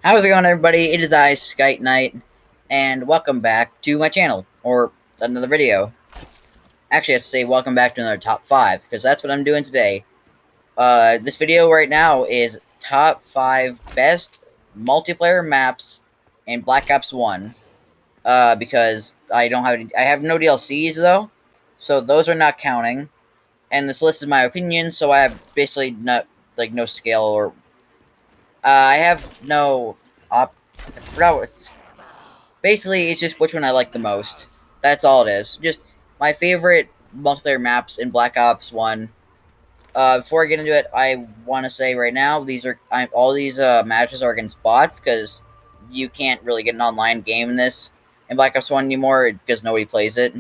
How's it going, everybody? It is I, Skite Knight, and welcome back to my channel, or another video. Actually, I have to say welcome back to another top 5, because that's what I'm doing today. This video right now is top 5 best multiplayer maps in Black Ops 1. Because I have no DLCs, though, so those are not counting. And this list is my opinion, so I have basically no scale, or, I have no, I forgot what it's. Basically, it's just which one I like the most. That's all it is. Just my favorite multiplayer maps in Black Ops 1. Before I get into it, I want to say right now, all these matches are against bots, because you can't really get an online game in Black Ops 1 anymore, because nobody plays it.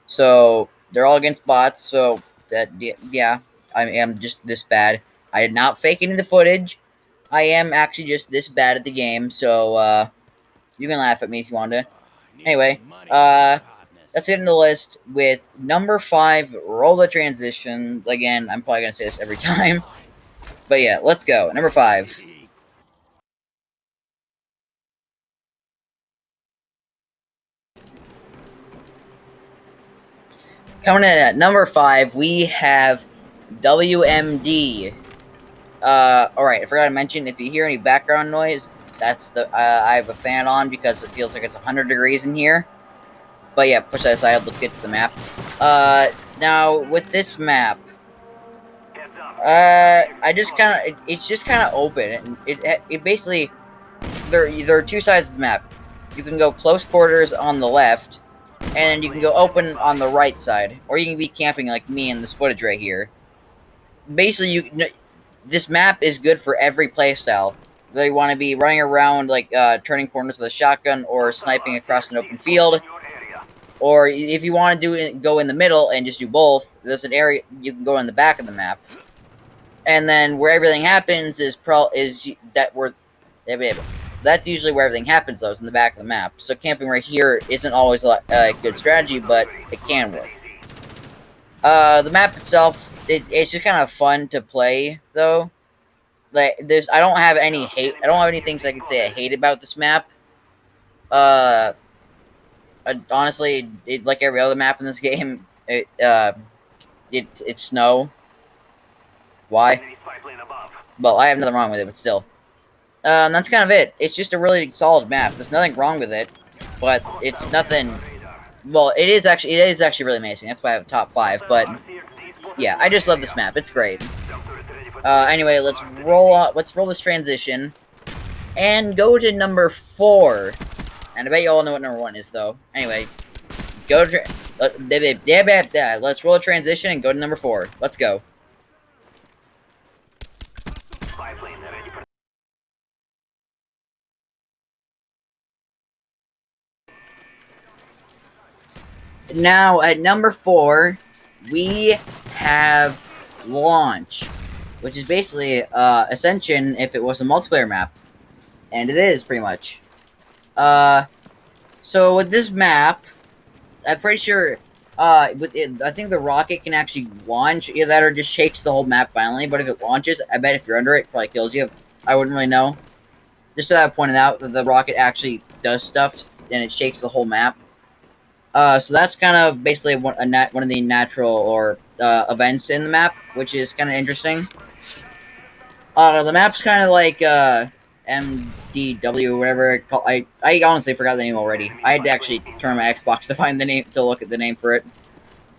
So, they're all against bots, so, yeah, I am just this bad. I did not fake any of the footage. I am actually just this bad at the game, so, you can laugh at me if you want to. Anyway, let's get into the list with number 5, roll the transition. Again, I'm probably going to say this every time. But yeah, let's go. Number 5. Coming in at number 5, we have WMD. Alright, I forgot to mention, if you hear any background noise, that's I have a fan on because it feels like it's 100 degrees in here. But yeah, push that aside, let's get to the map. Now, with this map, it's just kind of open, and it basically, there are two sides of the map. You can go close quarters on the left, and you can go open on the right side, or you can be camping like me in this footage right here. Basically, this map is good for every playstyle. Whether you want to be running around, like, turning corners with a shotgun, or sniping across an open field, or if you want to go in the middle and just do both, there's an area you can go in the back of the map. And then where everything happens that's usually where everything happens, though, is in the back of the map. So camping right here isn't always a good strategy, but it can work. The map itself, it's just kind of fun to play, though. Like, I don't have any things I could say I hate about this map. Uh, Honestly, like every other map in this game, it's snow. Why? Well, I have nothing wrong with it, but still. That's kind of it. It's just a really solid map. There's nothing wrong with it, but it's nothing. Well, it is actually really amazing. That's why I have top 5. But yeah, I just love this map. It's great. Anyway, let's roll this transition and go to number 4. And I bet you all know what number 1 is, though. Anyway, let's roll a transition and go to number 4. Let's go. Now, at number 4, we have Launch, which is basically Ascension if it was a multiplayer map. And it is, pretty much. So with this map, I'm pretty sure, I think the rocket can actually launch. Either that or just shakes the whole map violently, but if it launches, I bet if you're under it, it probably kills you. I wouldn't really know. Just so that I pointed out that the rocket actually does stuff, and it shakes the whole map. So that's kind of basically one of the natural or events in the map, which is kind of interesting. The map's kind of like MDW, whatever it called. I honestly forgot the name already. I had to actually turn my Xbox to find the name, to look at the name for it.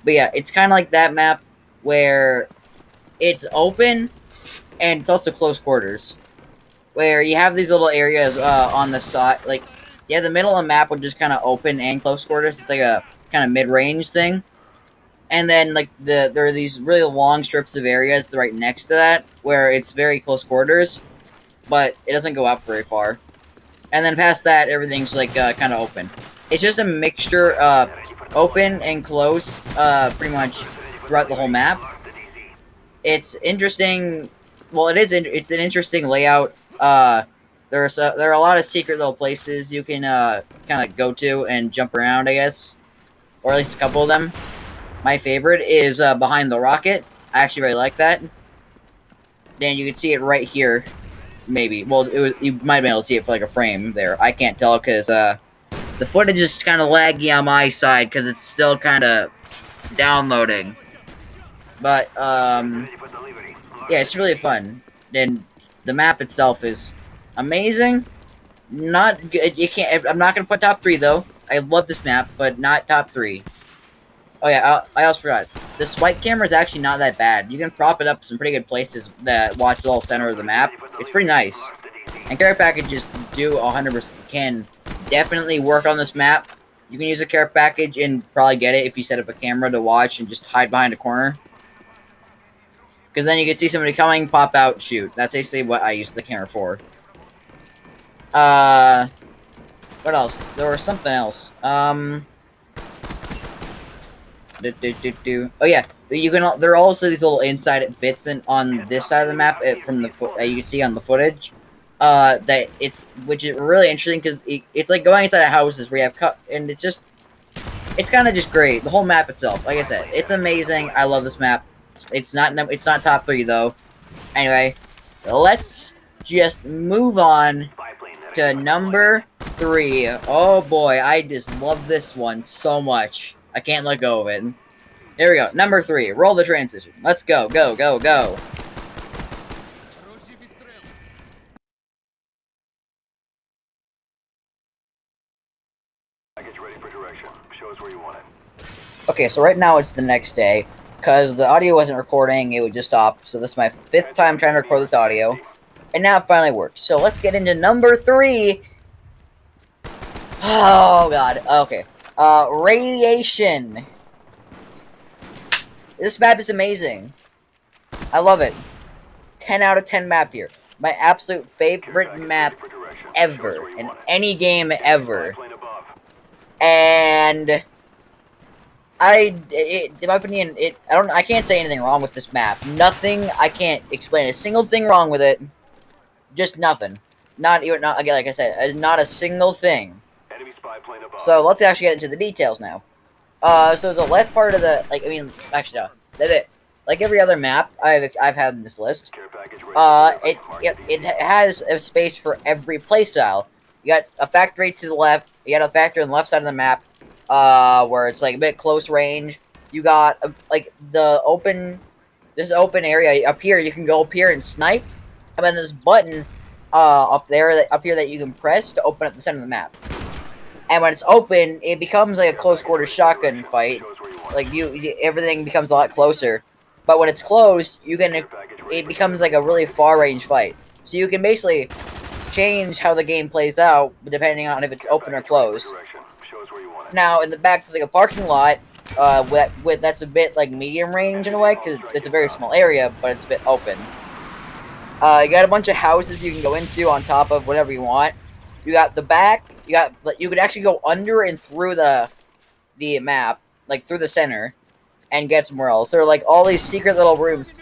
But yeah, it's kind of like that map where it's open and it's also close quarters, where you have these little areas on the side, like, yeah, the middle of the map would just kind of open and close quarters. It's like a kind of mid-range thing. And then, like, there are these really long strips of areas right next to that, where it's very close quarters, but it doesn't go up very far. And then past that, everything's, like, kind of open. It's just a mixture of open and close, pretty much throughout the whole map. It's interesting. Well, it's an interesting layout. There are a lot of secret little places you can kind of go to and jump around, I guess, or at least a couple of them. My favorite is behind the rocket. I actually really like that. Then you can see it right here. maybe. Well, it was, you might have been able to see it for like a frame there. I can't tell because the footage is kind of laggy on my side because it's still kind of downloading. But yeah, it's really fun, and the map itself is amazing. Not good. You can't. I'm not gonna put top 3 though. I love this map, but not top 3. Oh yeah, I also forgot. The swipe camera is actually not that bad. You can prop it up some pretty good places that watch the whole center of the map. It's pretty nice. And care packages do 100% can definitely work on this map. You can use a care package and probably get it if you set up a camera to watch and just hide behind a corner. Because then you can see somebody coming, pop out, shoot. That's basically what I use the camera for. What else? There was something else. Oh yeah, you can. There are also these little inside bits on this side of the map from the you can see on the footage. That which is really interesting because it's like going inside of houses where you have and it's kind of just great. The whole map itself, like I said, it's amazing. I love this map. It's not top 3 though. Anyway, let's just move on to number 3. Oh boy, I just love this one so much. I can't let go of it. Here we go. Number 3. Roll the transition. Let's go. Go, go, go. Okay, so right now it's the next day. Because the audio wasn't recording, it would just stop. So this is my 5th time trying to record this audio. And now it finally works. So let's get into number 3. Oh, God. Okay. Radiation. This map is amazing. I love it. 10 out of 10 map here. My absolute favorite map ever. In any game ever. And in my opinion, I can't say anything wrong with this map. Nothing, I can't explain a single thing wrong with it. Just nothing. Again, like I said, not a single thing. So let's actually get into the details now. So the left part of the, actually no, that's it. Like every other map I've had in this list, it has a space for every playstyle. You got a factory to the left. You got a factory on the left side of the map, where it's like a bit close range. You got this open area up here. You can go up here and snipe, and then this button up here that you can press to open up the center of the map. And when it's open, it becomes like a close quarters shotgun fight. Like everything becomes a lot closer. But when it's closed, it becomes like a really far range fight. So you can basically change how the game plays out depending on if it's open or closed. Now in the back, there's like a parking lot. That's a bit like medium range in a way because it's a very small area, but it's a bit open. You got a bunch of houses you can go into on top of whatever you want. You got the back. You could actually go under and through the map, like through the center, and get somewhere else. There are like all these secret little rooms.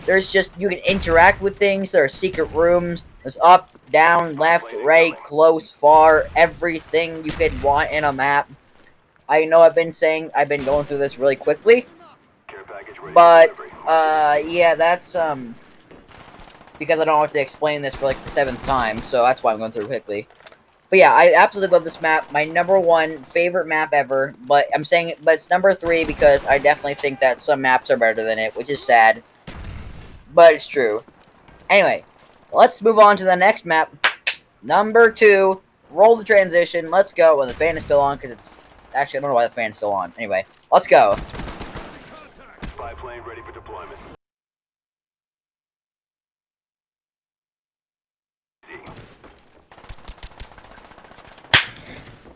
You can interact with things. There are secret rooms. There's up, down, left, right, close, far, everything you could want in a map. I know I've been going through this really quickly, but yeah, that's because I don't have to explain this for like the 7th time, so that's why I'm going through it quickly. But yeah, I absolutely love this map. My number 1 favorite map ever. But it's number 3 because I definitely think that some maps are better than it, which is sad. But it's true. Anyway, let's move on to the next map. Number 2. Roll the transition. Let's go. When the fan is still on, because it's actually I don't know why the fan is still on. Anyway, let's go. Spy plane ready for deployment.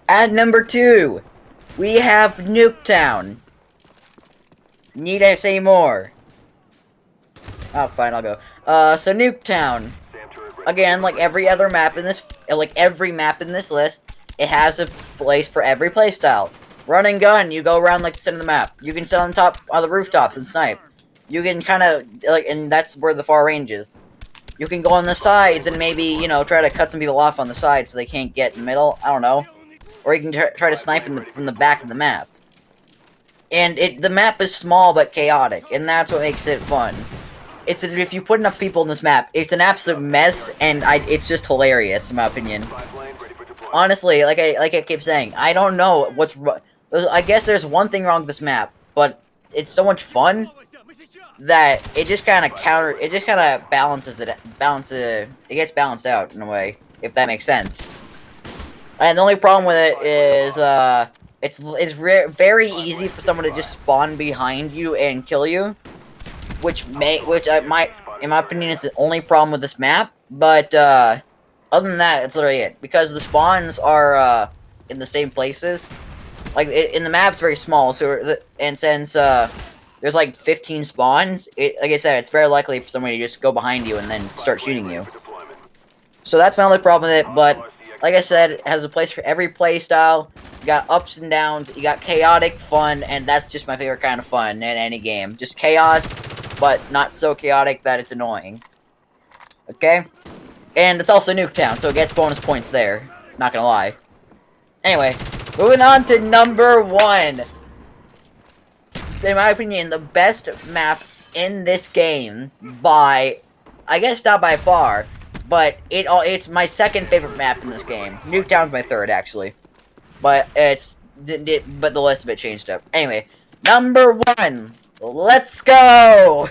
At number 2, we have Nuketown. Need I say more? Oh, fine, I'll go. So Nuketown. Again, like every other map in this, every map in this list, it has a place for every playstyle. Run and gun, you go around like the center of the map. You can sit on top of the rooftops and snipe. You can kind of and that's where the far range is. You can go on the sides and maybe try to cut some people off on the side so they can't get in the middle. I don't know. Or you can try to snipe from the back of the map. And the map is small but chaotic, and that's what makes it fun. it's if you put enough people in this map, it's an absolute mess, and it's just hilarious in my opinion. Honestly, like I keep saying, I don't know what's. I guess there's one thing wrong with this map, but it's so much fun that it just kind of balances it. It gets balanced out in a way, if that makes sense. And the only problem with it is, it's very easy for someone to just spawn behind you and kill you, which in my opinion is the only problem with this map. But other than that, it's literally it, because the spawns are in the same places. Like in the map's very small, so and since there's like 15 spawns, like I said, it's very likely for somebody to just go behind you and then start shooting you. So that's my only problem with it, but like I said, it has a place for every play style. You got ups and downs, you got chaotic fun, and that's just my favorite kind of fun in any game. Just chaos, but not so chaotic that it's annoying. Okay? And it's also Nuketown, so it gets bonus points there. Not gonna lie. Anyway, moving on to number 1. In my opinion, the best map in this game by, I guess not by far, but it's my second favorite map in this game. Nuketown's my third, actually. But but the list of it changed up. Anyway, number 1. Let's go!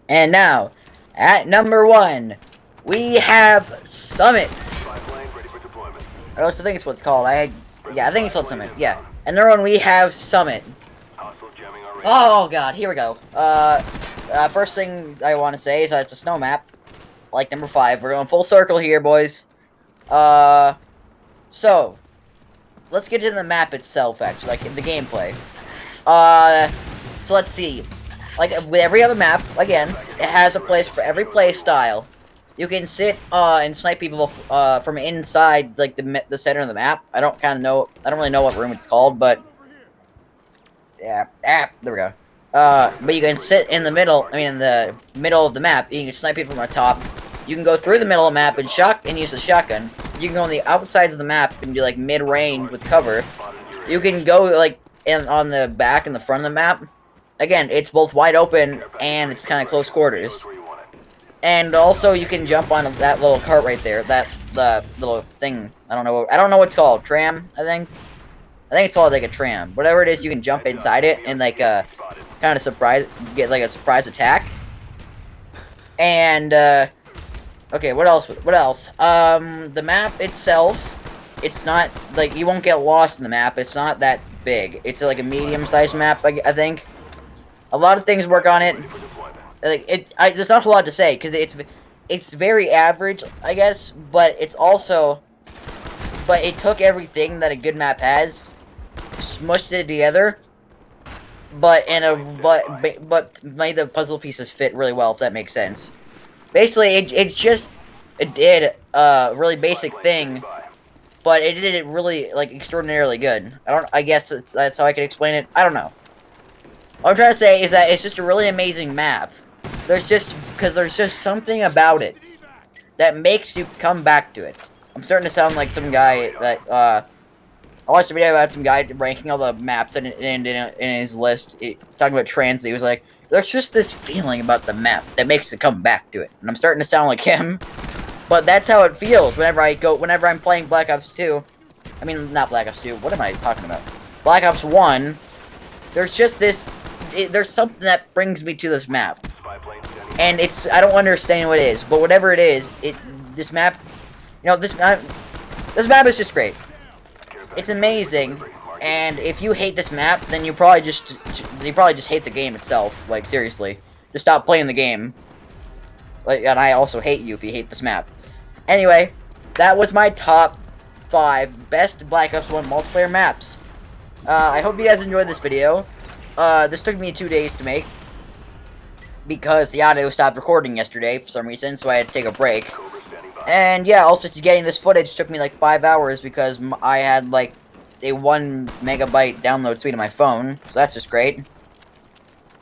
And now, at number 1, we have Summit. Or else I think it's what it's called. Yeah, I think it's called Summit. Yeah. And number 1, we have Summit. Oh god, here we go. First thing I want to say is that it's a snow map, like number 5. We're going full circle here, boys. So let's get into the map itself, actually, like the gameplay. So let's see. Like with every other map, again, it has a place for every play style. You can sit and snipe people from inside, like the center of the map. I don't really know what room it's called, but yeah, there we go. But you can sit in the middle. I mean, in the middle of the map. You can snipe people from the top. You can go through the middle of the map and use the shotgun. You can go on the outsides of the map and do like mid-range with cover. You can go like on the back and the front of the map. Again, it's both wide open and it's kind of close quarters. And also, you can jump on that little cart right there. The little thing. I don't know what it's called. Tram, I think it's called like a tram. Whatever it is, you can jump inside it and like kind of get like a surprise attack. And okay, what else? The map itself, it's not like you won't get lost in the map. It's not that big. It's like a medium-sized map, I think. A lot of things work on it. Like there's not a lot to say because it's very average, I guess. But it took everything that a good map has, smushed it together, but made the puzzle pieces fit really well, if that makes sense. Basically, it did a really basic thing, but it did it really like extraordinarily good. I guess that's how I can explain it. I don't know. What I'm trying to say is that it's just a really amazing map. There's just something about it that makes you come back to it. I'm starting to sound like some guy that I watched a video about some guy ranking all the maps in his list, talking about Transit. He was like, "There's just this feeling about the map that makes it come back to it," and I'm starting to sound like him. But that's how it feels whenever I'm playing Black Ops 2. I mean, not Black Ops 2. What am I talking about? Black Ops 1. There's just this. There's something that brings me to this map, and I don't understand what it is, but whatever it is, this map is just great. It's amazing, and if you hate this map, then you probably just hate the game itself. Like seriously, just stop playing the game. Like, and I also hate you if you hate this map. Anyway, that was my top 5 best Black Ops 1 multiplayer maps. I hope you guys enjoyed this video. This took me 2 days to make because the audio stopped recording yesterday for some reason, so I had to take a break. And yeah, also getting this footage took me like 5 hours because I had like a 1 megabyte download speed on my phone, so that's just great.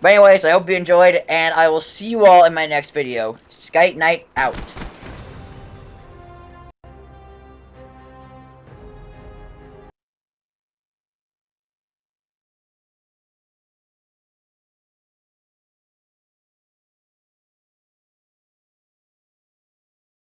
But anyways, I hope you enjoyed, and I will see you all in my next video. Skite Night out.